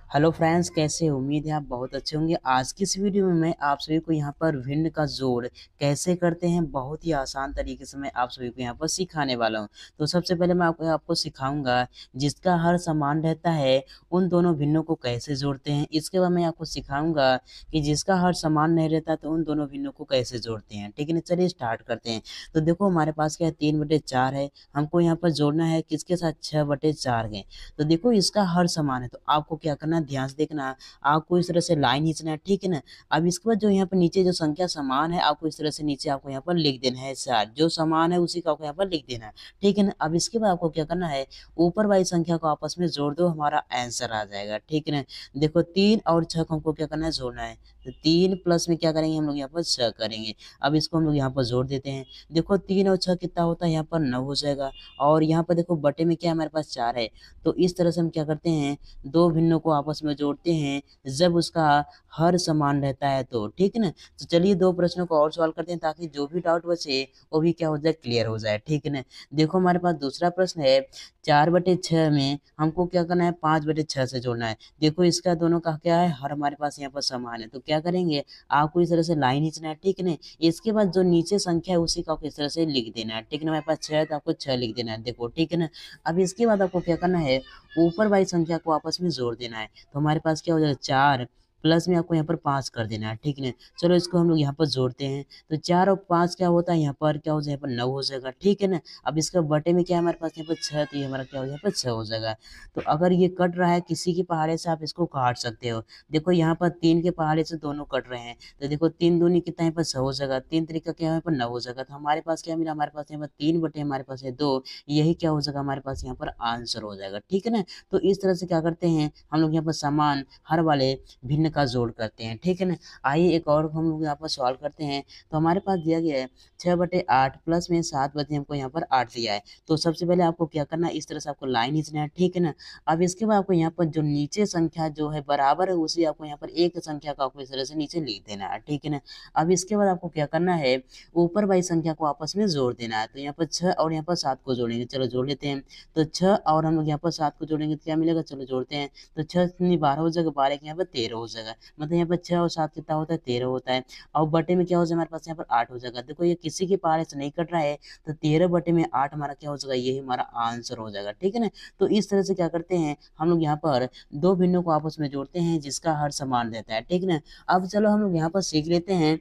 Hello friends, कैसे हो? उम्मीद है आप बहुत अच्छे होंगे। आज की इस वीडियो में मैं आप सभी को यहाँ पर भिन्न का जोड़ कैसे करते हैं बहुत ही आसान तरीके से मैं आप सभी को यहाँ पर सिखाने वाला हूँ। तो सबसे पहले मैं आपको सिखाऊंगा जिसका हर समान रहता है उन दोनों भिन्नों को कैसे जोड़ते हैं। इसके बाद मैं आपको सिखाऊंगा कि जिसका हर समान नहीं रहता तो उन दोनों भिन्नों को कैसे जोड़ते हैं। ठीक है ना, चलिए स्टार्ट करते हैं। तो देखो हमारे पास क्या है, 3/4 है। हमको यहाँ पर जोड़ना है किसके साथ, 6/4 के। तो देखो इसका हर समान है तो आपको क्या करना है, ध्यान से देखना। आपको इस तरह से लाइन खींचना है, ठीक है ना। अब इसके बाद जो यहाँ पर नीचे जो संख्या समान है आपको इस तरह से नीचे आपको यहाँ पर लिख देना है 7। जो समान है उसी का आपको यहाँ पर लिख देना है, ठीक है ना। अब इसके बाद आपको क्या करना है, ऊपर वाली संख्या को आपस में जोड़ दो, हमारा आंसर आ जाएगा, ठीक है ना। देखो 3 और 6 को हमको क्या करना है, जोड़ना है। तो 3 प्लस में क्या करेंगे हम लोग, यहाँ पर 6 करेंगे। अब इसको हम लोग यहाँ पर जोड़ देते हैं। देखो 3 और 6 कितना होता है, यहाँ पर 9 हो जाएगा। और यहाँ पर देखो बटे में क्या हमारे पास 4 है। तो इस तरह से हम क्या करते हैं, दो भिन्नों को आपस में जोड़ते हैं जब उसका हर समान रहता है तो, ठीक है ना। तो चलिए दो प्रश्नों को और सॉल्व करते हैं ताकि जो भी डाउट बचे वो भी क्या हो जाए, क्लियर हो जाए, ठीक है ना। देखो हमारे पास दूसरा प्रश्न है, 4/6 में हमको क्या करना है, 5/6 से जोड़ना है। देखो इसका दोनों का क्या है, हर हमारे पास यहाँ पर समान है। तो क्या करेंगे, आपको इस तरह से लाइन खींचना है, ठीक है ना। इसके बाद जो नीचे संख्या है उसी का आपको इस तरह से लिख देना है, ठीक है ना। हमारे पास 6 है तो आपको 6 लिख देना है, देखो, ठीक है ना। अब इसके बाद आपको क्या करना है, ऊपर वाली संख्या को आपस में जोड़ देना है। तो हमारे पास क्या हो जाएगा, 4 प्लस में आपको यहाँ पर 5 कर देना है, ठीक है ना। चलो इसको हम लोग यहाँ पर जोड़ते हैं। तो 4 और 5 क्या होता है, यहाँ पर क्या हो जाएगा, यहाँ पर 9 हो जाएगा, ठीक है ना। अब इसका बटे में क्या है हमारे पास, यहाँ पर 6, तो ये हमारा क्या हो जाएगा, यहाँ पर 6 हो जाएगा। तो अगर ये कट रहा है किसी के पहाड़े से, आप इसको काट सकते हो। देखो यहाँ पर 3 के पहाड़े से दोनों कट रहे हैं। तो देखो 3 दूनी कितना, यहाँ पर 6 हो जाएगा। 3 तरीका क्या है, यहाँ पर 9 हो जाएगा। तो हमारे पास क्या मिला, हमारे पास यहाँ पर 3 बटे हमारे पास है 2। यही क्या हो जाएगा, हमारे पास यहाँ पर आंसर हो जाएगा, ठीक है ना। तो इस तरह से क्या करते हैं हम लोग, यहाँ पर समान हर वाले भिन्न का जोड़ करते हैं, ठीक है ना। आइए एक और हम लोग यहाँ पर सॉल्व करते हैं। तो हमारे पास दिया गया है 6/8 प्लस में 7 बटे हमको यहाँ पर 8 दिया है। तो सबसे पहले आपको क्या करना है, इस तरह से आपको लाइन खींचना है, ठीक है ना। अब इसके बाद आपको यहाँ पर जो नीचे संख्या जो है बराबर है उसी आपको यहाँ पर एक संख्या का आपको इस तरह से नीचे लिख देना है, ठीक है ना। अब इसके बाद आपको क्या करना है, ऊपर वाली संख्या को आपस में जोड़ देना है। तो यहाँ पर 6 और यहाँ पर 7 को जोड़ेंगे, चलो जोड़ लेते हैं। तो 6 और हम लोग यहाँ पर 7 को जोड़ेंगे तो क्या मिलेगा, चलो जोड़ते हैं। तो 6 दूनी 12 हो जाएगा, 12 के यहाँ पर 13 हो जाएगा। मतलब यहाँ पर 6 और 7 कितना होता है, 13 होता है। और बटे में क्या हो जाएगा हमारे पास, यहाँ पर 8 हो जाएगा। देखो ये किसी के पारे से नहीं कट रहा है। तो 13 बटे में 8 हमारा क्या हो जाएगा, यही हमारा आंसर हो जाएगा, ठीक है ना। तो इस तरह से क्या करते हैं हम लोग, यहाँ पर दो भिन्नों को आपस में जोड़ते हैं जिसका हर समान रहता है, ठीक है ना। अब चलो हम लोग यहाँ पर सीख लेते हैं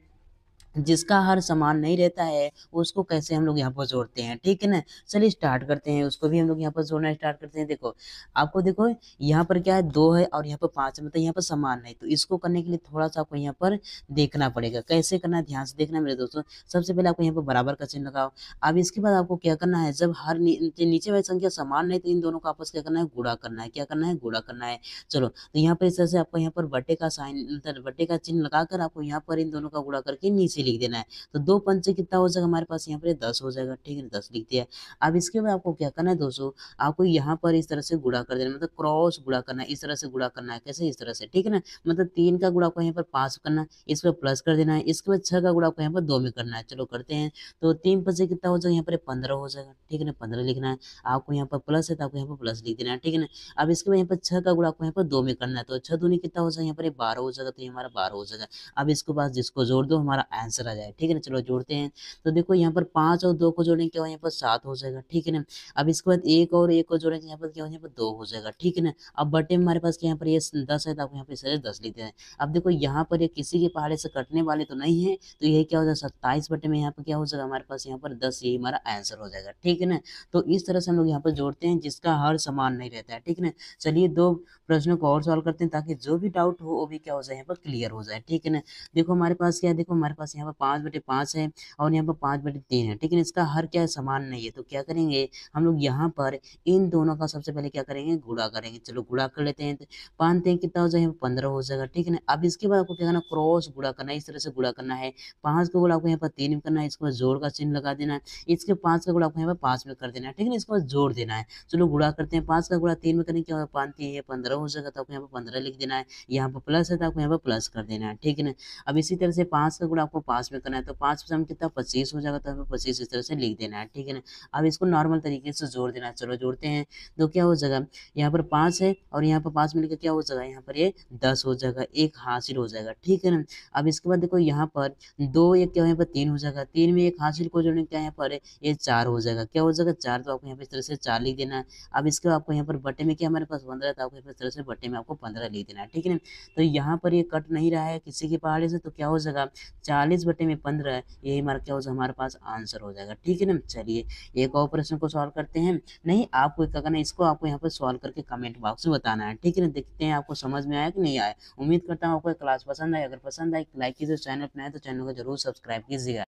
जिसका हर समान नहीं रहता है उसको कैसे हम लोग यहाँ पर जोड़ते हैं, ठीक है ना। चलिए स्टार्ट करते हैं, उसको भी हम लोग यहाँ पर जोड़ना स्टार्ट करते हैं। देखो आपको देखो यहाँ पर क्या है, 2 है और यहाँ पर 5 है, मतलब यहाँ पर समान है। तो इसको करने के लिए थोड़ा सा आपको यहाँ पर देखना पड़ेगा, कैसे करना है ध्यान से देखना मेरे दोस्तों। सबसे पहले आपको यहाँ पर बराबर का चिन्ह लगाओ। अब इसके बाद आपको क्या करना है, जब हर नीचे वाली संख्या समान है तो इन दोनों का आपस क्या करना है, गुणा करना है। क्या करना है, गुणा करना है। चलो तो यहाँ पर इस तरह से आपको यहाँ पर बटे का साइन, मतलब बटे का चिन्ह लगाकर आपको यहाँ पर इन दोनों का गुणा करके नीचे लिख देना है। तो 2 पंचे कितना हो जाएगा हमारे पास, यहाँ पर 10 हो जाएगा, ठीक है, 10 लिख दिया। अब इसके बाद आपको क्या करना है दोस्तों, आपको यहाँ पर इस तरह से गुणा कर देना, मतलब क्रॉस गुणा करना है। इस तरह से गुणा करना है, कैसे, इस तरह से, ठीक है ना। मतलब 3 का गुणा को यहाँ पर 5 करना है, इस पर प्लस कर देना है। इसके बाद 6 का गुणा को यहाँ पर 2 में करना है। चलो करते हैं। तो 3 पंचे कितना हो जाएगा, यहाँ पर 15 हो जाएगा, ठीक है ना, 15 लिखना है। आपको यहाँ पर प्लस है तो आपको यहाँ पर प्लस लिख देना है, ठीक है ना। अब इसके बाद यहाँ पर 6 का गुणा को यहाँ पर 2 में करना है। तो 6 दूनी कितना हो जाएगा, यहाँ पर 12 हो जाएगा। तो ये हमारा 12 हो जाएगा। अब इसको पास जिसको जोड़ दो हमारा आंसर आ जाए, ठीक है ना। चलो जोड़ते हैं। तो देखो यहाँ पर 5 और 2 को जोड़ेंगे क्या हो, यहाँ पर 7 हो जाएगा, ठीक है ना। अब इसके बाद 1 और 1 को जोड़ेंगे यहाँ पर क्या हो, यहाँ पर 2 हो जाएगा, ठीक है ना। अब बटे में हमारे पास क्या, यहाँ पर ये 10 है तो आपको यहाँ पर इसे 10 लिखते हैं। अब देखो यहाँ पर ये किसी के पहाड़े से कटने वाले तो नहीं है। तो यही क्या हो जाएगा, 27 बटे में यहाँ पर क्या हो जाएगा हमारे पास, यहाँ पर 10, यही हमारा आंसर हो जाएगा, ठीक है ना। तो इस तरह से हम लोग यहाँ पर जोड़ते हैं जिसका हर समान नहीं रहता है, ठीक है ना। चलिए दो प्रश्नों को और सॉल्व करते हैं ताकि जो भी डाउट हो वो भी क्या हो जाए, यहाँ पर क्लियर हो जाए, ठीक है ना। देखो हमारे पास क्या है, देखो हमारे पास यहाँ पर 5/5 है और यहाँ पर 5/3 है, ठीक है ना। इसका हर क्या है, समान नहीं है। तो क्या करेंगे हम लोग, यहाँ पर इन दोनों का सबसे पहले क्या करेंगे, गुणा करेंगे। चलो गुणा कर लेते हैं। 5 3 कितना हो जाएगा, 15 हो जाएगा, ठीक है ना। अब इसके बाद आपको क्या करना, क्रॉस गुणा करना है, इस तरह से गुणा करना है। 5 का गुणा आपको यहाँ पर 3 में करना है, इसके बाद जोड़ का चिन्ह लगा देना है। इसके 5 का गुणा आपको यहाँ पर 5 में कर देना है, ठीक है ना। इसके बाद जोड़ देना है। चलो गुणा करते हैं। 5 का गुणा 3 में करेंगे, क्या होगा, 5 3 ये 15 हो जाएगा। तो आपको यहाँ पर 15 लिख देना है। यहाँ पर प्लस है तो आपको यहाँ पर प्लस कर देना है, ठीक है ना। अब इसी तरह से 5 का गुणा आपको पास में करना है तो 5 से हम कितना 25 हो जाएगा, तो हमें 25 इस तरह से लिख देना है, ठीक है ना। अब इसको नॉर्मल तरीके से जोड़ देना है, चलो जोड़ते हैं। तो क्या हो जाएगा, यहाँ पर 5 है और यहाँ पर 5 मिलकर क्या हो जाएगा, यहाँ पर ये 10 हो जाएगा, 1 हासिल हो जाएगा, ठीक है ना। अब इसके बाद देखो यहाँ पर 2 1 क्या हो, यहाँ पर 3 हो जाएगा, 3 में 1 हासिल को जोड़ने क्या यहाँ पर ये 4 हो जाएगा, क्या हो जाएगा 4, तो आपको यहाँ पर इस तरह से 4 लिख देना है। अब इसके बाद आपको यहाँ पर बटे में क्या हमारे पास 15 है, तो आपको इस तरह से बटे में आपको 15 लिख देना है, ठीक है ना। तो यहाँ पर ये कट नहीं रहा है किसी के पहाड़े से, तो क्या हो जाएगा 40 बटे में 15, यही हमारा क्या हो जाएगा, हमारे पास आंसर हो जाएगा, ठीक है ना। चलिए एक और प्रश्न को सॉल्व करते हैं। नहीं, आपको क्या करना है, इसको आपको यहाँ पर सॉल्व करके कमेंट बॉक्स में बताना है, ठीक है ना। देखते हैं आपको समझ में आया कि नहीं आया। उम्मीद करता हूँ आपको क्लास पसंद आए, अगर पसंद आए लाइक कीजिए, चैनल पर आए तो चैनल को जरूर सब्सक्राइब कीजिएगा।